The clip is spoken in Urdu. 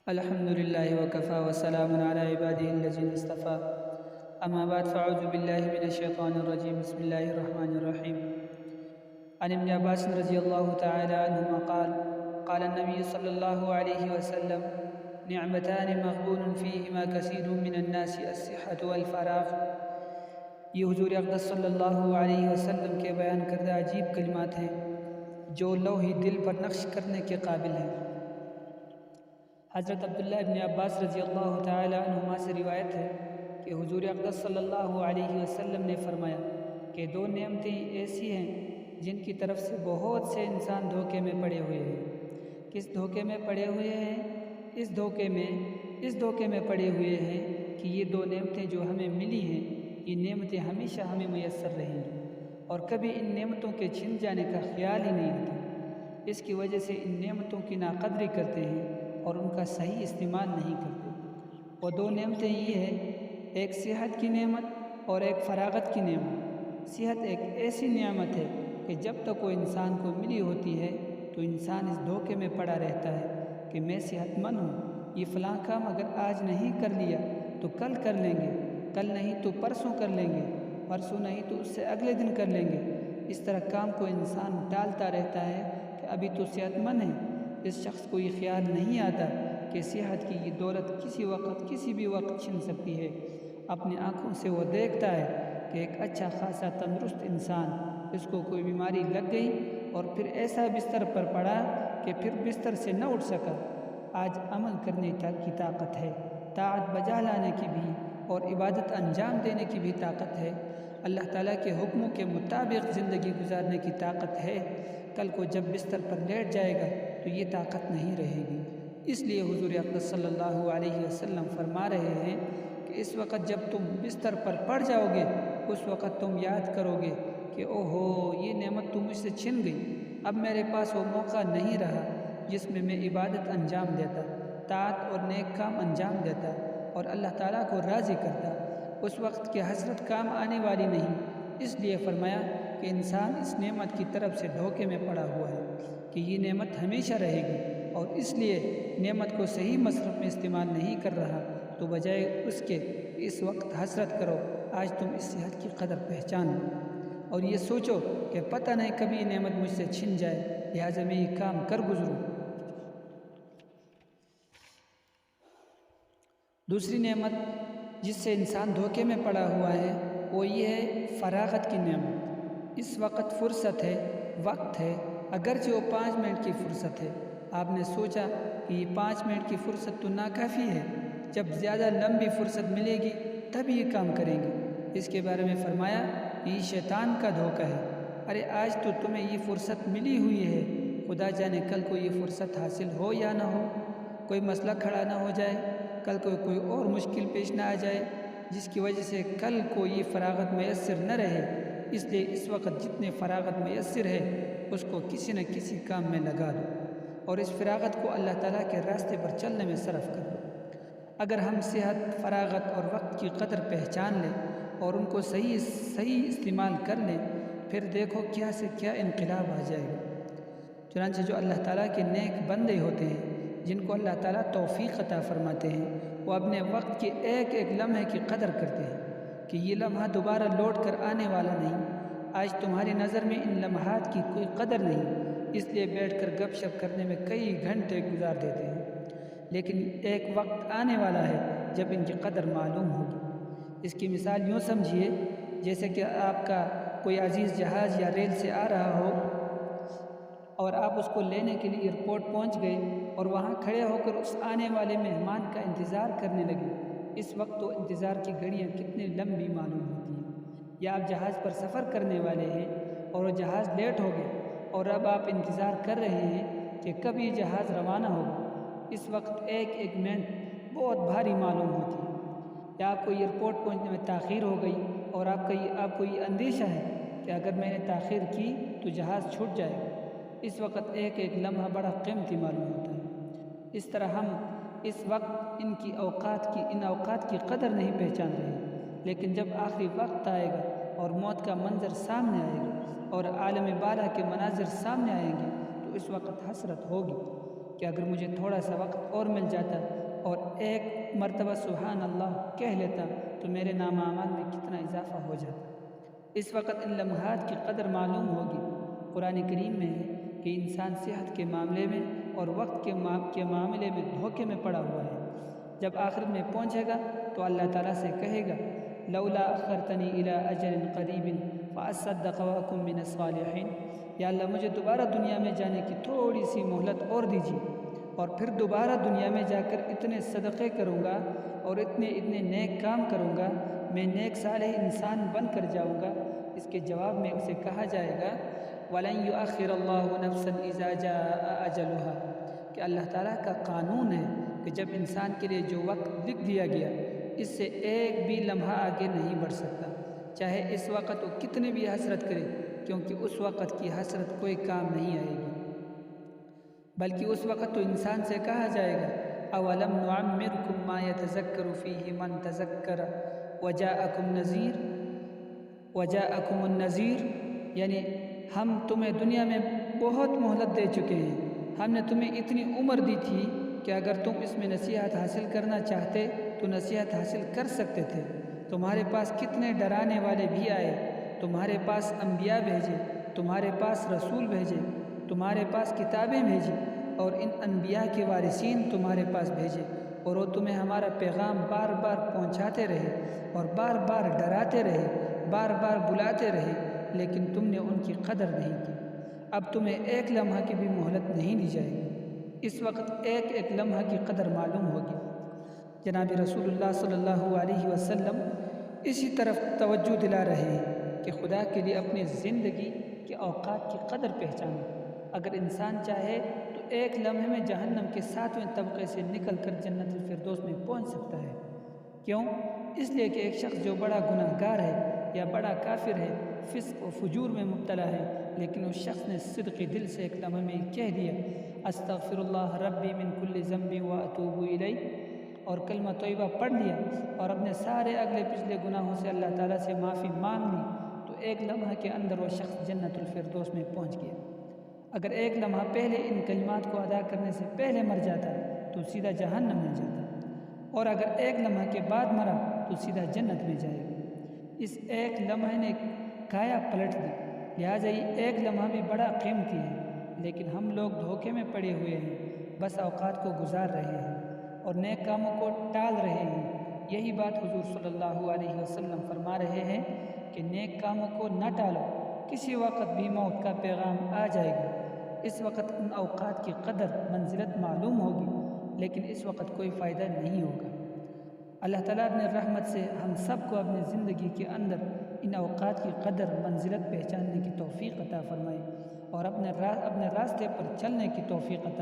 الحمد لله وكفى وسلام على عباده الذين اصطفى أما بعد فأعوذ بالله من الشيطان الرجيم بسم الله الرحمن الرحيم عن ابن عباس رضي الله تعالى عنهما قال النبي صلى الله عليه وسلم نعمتان مغبون فيهما كثير من الناس الصحة والفراغ۔ یہ حضور اقدس صلی اللہ علیہ وسلم کے بیان کردہ عجیب کلمات ہیں جو لوح دل پر نقش کرنے کے قابل ہیں۔ حضرت عبداللہ ابن عباس رضی اللہ تعالی عنہما سے روایت ہے کہ حضور اقدس صلی اللہ علیہ وسلم نے فرمایا کہ دو نعمتیں ایسی ہیں جن کی طرف سے بہت سے انسان دھوکے میں پڑے ہوئے ہیں۔ کس دھوکے میں پڑے ہوئے ہیں؟ اس دھوکے میں پڑے ہوئے ہیں کہ یہ دو نعمتیں جو ہمیں ملی ہیں یہ نعمتیں ہمیشہ ہمیں میسر رہیں گی اور کبھی ان نعمتوں کے چھن جانے کا خیال ہی نہیں ہوتا۔ اس کی وجہ سے ان نعمتوں کی ناقدری کرتے ہیں اور ان کا صحیح استعمال نہیں کرتے۔ وہ دو نعمتیں یہ ہیں، ایک صحت کی نعمت اور ایک فراغت کی نعمت۔ صحت ایک ایسی نعمت ہے کہ جب تک کوئی انسان کو ملی ہوتی ہے تو انسان اس دھوکے میں پڑا رہتا ہے کہ میں صحت مند ہوں، یہ فلاں کام اگر آج نہیں کر لیا تو کل کر لیں گے، کل نہیں تو پرسوں کر لیں گے، پرسوں نہیں تو اس سے اگلے دن کر لیں گے۔ اس طرح کام کو انسان ٹالتا رہتا ہے کہ ابھی تو صحت مند ہے۔ اس شخص کو یہ خیال نہیں آتا کہ صحت کی یہ دولت کسی بھی وقت چھن سکتی ہے۔ اپنی آنکھوں سے وہ دیکھتا ہے کہ ایک اچھا خاصا تندرست انسان، اس کو کوئی بیماری لگ گئی اور پھر ایسا بستر پر پڑا کہ پھر بستر سے نہ اٹھ سکا۔ آج عمل کرنے کی طاقت ہے، طاعت بجا لانے کی بھی اور عبادت انجام دینے کی بھی طاقت ہے، اللہ تعالیٰ کے حکموں کے مطابق زندگی گزارنے کی طاقت ہے۔ کل کو جب بستر پر لیٹ جائے گا تو یہ طاقت نہیں رہے گی۔ اس لیے حضور اقدس صلی اللہ علیہ وسلم فرما رہے ہیں کہ اس وقت جب تم بستر پر پڑ جاؤ گے اس وقت تم یاد کرو گے کہ اوہو یہ نعمت تو مجھ سے چھن گئی، اب میرے پاس وہ موقع نہیں رہا جس میں میں عبادت انجام دیتا، طاعت اور نیک کام انجام دیتا اور اللہ تعالیٰ کو راضی کرتا۔ اس وقت کی حسرت کام آنے والی نہیں۔ اس لیے فرمایا کہ انسان اس نعمت کی طرف سے دھوکے میں پڑا ہوا ہے کہ یہ نعمت ہمیشہ رہے گی، اور اس لیے نعمت کو صحیح مصرف میں استعمال نہیں کر رہا تو بجائے اس کے اس وقت حسرت کرو آج تم اس صحت کی قدر پہچان لو اور یہ سوچو کہ پتہ نہیں کبھی یہ نعمت مجھ سے چھن جائے، لہٰذا میں یہ کام کر گزروں۔ دوسری نعمت جس سے انسان دھوکے میں پڑا ہوا ہے وہ یہ ہے فراغت کی نعمت۔ اس وقت فرصت ہے، وقت ہے، اگرچہ وہ 5 منٹ کی فرصت ہے۔ آپ نے سوچا کہ یہ 5 منٹ کی فرصت تو ناکافی ہے، جب زیادہ لمبی فرصت ملے گی تب یہ کام کریں گے۔ اس کے بارے میں فرمایا کہ یہ شیطان کا دھوکہ ہے۔ ارے آج تو تمہیں یہ فرصت ملی ہوئی ہے، خدا جانے کل کو یہ فرصت حاصل ہو یا نہ ہو، کوئی مسئلہ کھڑا نہ ہو جائے، کل کو کوئی اور مشکل پیش نہ آ جائے جس کی وجہ سے کل کو یہ فراغت میسر نہ رہے۔ اس لیے اس وقت جتنے فراغت میسر ہے اس کو کسی نہ کسی کام میں لگا دو اور اس فراغت کو اللہ تعالیٰ کے راستے پر چلنے میں صرف کر دو۔ اگر ہم صحت، فراغت اور وقت کی قدر پہچان لیں اور ان کو صحیح استعمال کر لیں پھر دیکھو کیا سے کیا انقلاب آ جائے گا۔ چنانچہ جو اللہ تعالیٰ کے نیک بندے ہوتے ہیں جن کو اللہ تعالیٰ توفیق عطا فرماتے ہیں وہ اپنے وقت کے ایک ایک لمحے کی قدر کرتے ہیں کہ یہ لمحہ دوبارہ لوٹ کر آنے والا نہیں۔ آج تمہاری نظر میں ان لمحات کی کوئی قدر نہیں، اس لیے بیٹھ کر گپ شپ کرنے میں کئی گھنٹے گزار دیتے ہیں، لیکن ایک وقت آنے والا ہے جب ان کی قدر معلوم ہوگی۔ اس کی مثال یوں سمجھیے جیسے کہ آپ کا کوئی عزیز جہاز یا ریل سے آ رہا ہو اور آپ اس کو لینے کے لیے ایئرپورٹ پہنچ گئے اور وہاں کھڑے ہو کر اس آنے والے مہمان کا انتظار کرنے لگے۔ اس وقت تو انتظار کی گھڑیاں کتنی لمبی معلوم ہوتی ہیں۔ یا آپ جہاز پر سفر کرنے والے ہیں اور وہ جہاز لیٹ ہو گئے اور اب آپ انتظار کر رہے ہیں کہ کب یہ جہاز روانہ ہوگا۔ اس وقت ایک ایک منٹ بہت بھاری معلوم ہوتی ہے۔ یا آپ کو ایئرپورٹ پہنچنے میں تاخیر ہو گئی اور آپ کو یہ اندیشہ ہے کہ اگر میں نے تاخیر کی تو جہاز چھوٹ جائے گا۔ اس وقت ایک ایک لمحہ بڑا قیمتی معلوم ہوتا ہے۔ اس طرح ہم اس وقت ان اوقات کی قدر نہیں پہچان رہے، لیکن جب آخری وقت آئے گا اور موت کا منظر سامنے آئے گا اور عالم بالا کے مناظر سامنے آئیں گے تو اس وقت حسرت ہوگی کہ اگر مجھے تھوڑا سا وقت اور مل جاتا اور ایک مرتبہ سبحان اللہ کہہ لیتا تو میرے نام اعمال میں کتنا اضافہ ہو جاتا۔ اس وقت ان لمحات کی قدر معلوم ہوگی۔ قرآن کریم میں ہے کہ انسان صحت کے معاملے میں اور وقت کے معاملے میں دھوکے میں پڑا ہوا ہے۔ جب آخرت میں پہنچے گا تو اللہ تعالیٰ سے کہے گا لولا اخرتنی الی اجل قریب فاصدق واکن من الصالحین، یا اللہ مجھے دوبارہ دنیا میں جانے کی تھوڑی سی مہلت اور دیجیے، اور پھر دوبارہ دنیا میں جا کر اتنے صدقے کروں گا اور اتنے نیک کام کروں گا، میں نیک صالح انسان بن کر جاؤں گا۔ اس کے جواب میں اسے کہا جائے گا وَلَن يُؤَخِّرَ اللَّهُ نَفْسًا إِذَا جَاءَ أَجَلُهَا، کہ اللہ تعالیٰ کا قانون ہے کہ جب انسان کے لیے جو وقت لکھ دیا گیا اس سے ایک بھی لمحہ آگے نہیں بڑھ سکتا، چاہے اس وقت وہ کتنے بھی حسرت کرے، کیونکہ اس وقت کی حسرت کوئی کام نہیں آئے گی، بلکہ اس وقت تو انسان سے کہا جائے گا اولم نعمرکم ما یتذکر فیہ من تذکر وجاءکم النذیر، یعنی ہم تمہیں دنیا میں بہت مہلت دے چکے ہیں، ہم نے تمہیں اتنی عمر دی تھی کہ اگر تم اس میں نصیحت حاصل کرنا چاہتے تو نصیحت حاصل کر سکتے تھے، تمہارے پاس کتنے ڈرانے والے بھی آئے، تمہارے پاس انبیاء بھیجے، تمہارے پاس رسول بھیجے، تمہارے پاس کتابیں بھیجی، اور ان انبیاء کے وارثین تمہارے پاس بھیجے، اور وہ تمہیں ہمارا پیغام بار بار پہنچاتے رہے اور بار بار ڈراتے رہے، بار بار بلاتے رہے، لیکن تم نے ان کی قدر نہیں کی۔ اب تمہیں ایک لمحہ کی بھی مہلت نہیں دی جائے گی، اس وقت ایک لمحہ کی قدر معلوم ہوگی۔ جناب رسول اللہ صلی اللہ علیہ وسلم اسی طرف توجہ دلا رہے ہیں کہ خدا کے لیے اپنی زندگی کے اوقات کی قدر پہچانو۔ اگر انسان چاہے تو ایک لمحے میں جہنم کے 7ویں طبقے سے نکل کر جنت الفردوس میں پہنچ سکتا ہے۔ کیوں؟ اس لیے کہ ایک شخص جو بڑا گناہ گار ہے یا بڑا کافر ہے، فسق و فجور میں مبتلا ہے، لیکن اس شخص نے صدقی دل سے ایک لمحے میں کہہ دیا استغفر اللہ ربی من کل ذنب واتوب الیہ، اور کلمہ طیبہ پڑھ لیا اور اپنے سارے اگلے پچھلے گناہوں سے اللہ تعالیٰ سے معافی مانگ لی، تو ایک لمحہ کے اندر وہ شخص جنت الفردوس میں پہنچ گیا۔ اگر ایک لمحہ پہلے ان کلمات کو ادا کرنے سے پہلے مر جاتا تو سیدھا جہنم میں جاتا، اور اگر ایک لمحہ کے بعد مرا تو سیدھا جنت میں جائے گا۔ اس ایک لمحے نے کایا پلٹ دی، لہٰذا یہ ایک لمحہ بھی بڑا قیمتی ہے، لیکن ہم لوگ دھوکے میں پڑے ہوئے ہیں، بس اوقات کو گزار رہے ہیں اور نیک کاموں کو ٹال رہے ہیں۔ یہی بات حضور صلی اللہ علیہ وسلم فرما رہے ہیں کہ نیک کاموں کو نہ ٹالو، کسی وقت بھی موت کا پیغام آ جائے گا۔ اس وقت ان اوقات کی قدر منزلت معلوم ہوگی، لیکن اس وقت کوئی فائدہ نہیں ہوگا۔ اللہ تعالیٰ اپنے رحمت سے ہم سب کو اپنی زندگی کے اندر ان اوقات کی قدر منزلت پہچاننے کی توفیق عطا فرمائے اور اپنے راستے پر چلنے کی توفیق عطا